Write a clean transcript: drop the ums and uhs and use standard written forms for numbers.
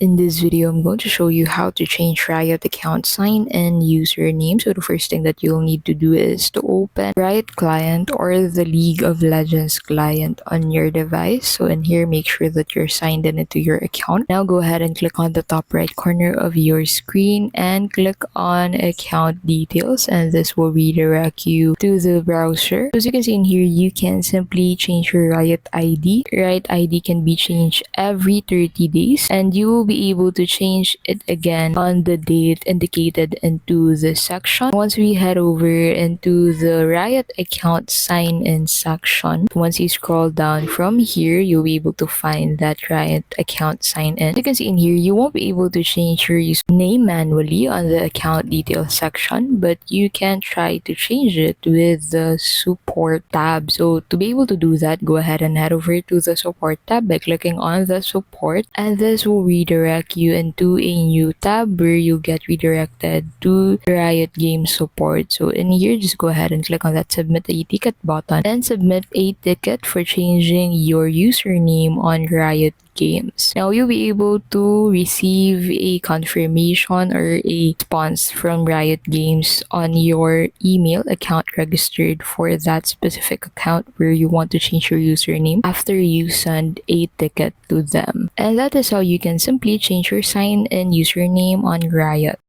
In this video, I'm going to show you how to change Riot account sign and username. So the first thing that you'll need to do is to open Riot client or the League of Legends client on your device. So in here, make sure that you're signed in into your account. Now go ahead and click on the top right corner of your screen and click on account details, and this will redirect you to the browser. As you can see in here, you can simply change your Riot ID. Riot ID can be changed every 30 days, and you will be able to change it again on the date indicated into the section. Once we head over into the Riot account sign in section, once you scroll down from here, you'll be able to find that Riot account sign in. As you can see in here, you won't be able to change your username manually on the account details section, but you can try to change it with the support tab. So to be able to do that, go ahead and head over to the support tab by clicking on the support, and this will redirect you into a new tab where you get redirected to Riot Game support. So in here, just go ahead and click on that submit a ticket button and submit a ticket for changing your username on Riot Games. Now you'll be able to receive a confirmation or a response from Riot Games on your email account registered for that specific account where you want to change your username after you send a ticket to them. And that is how you can simply change your sign-in username on Riot.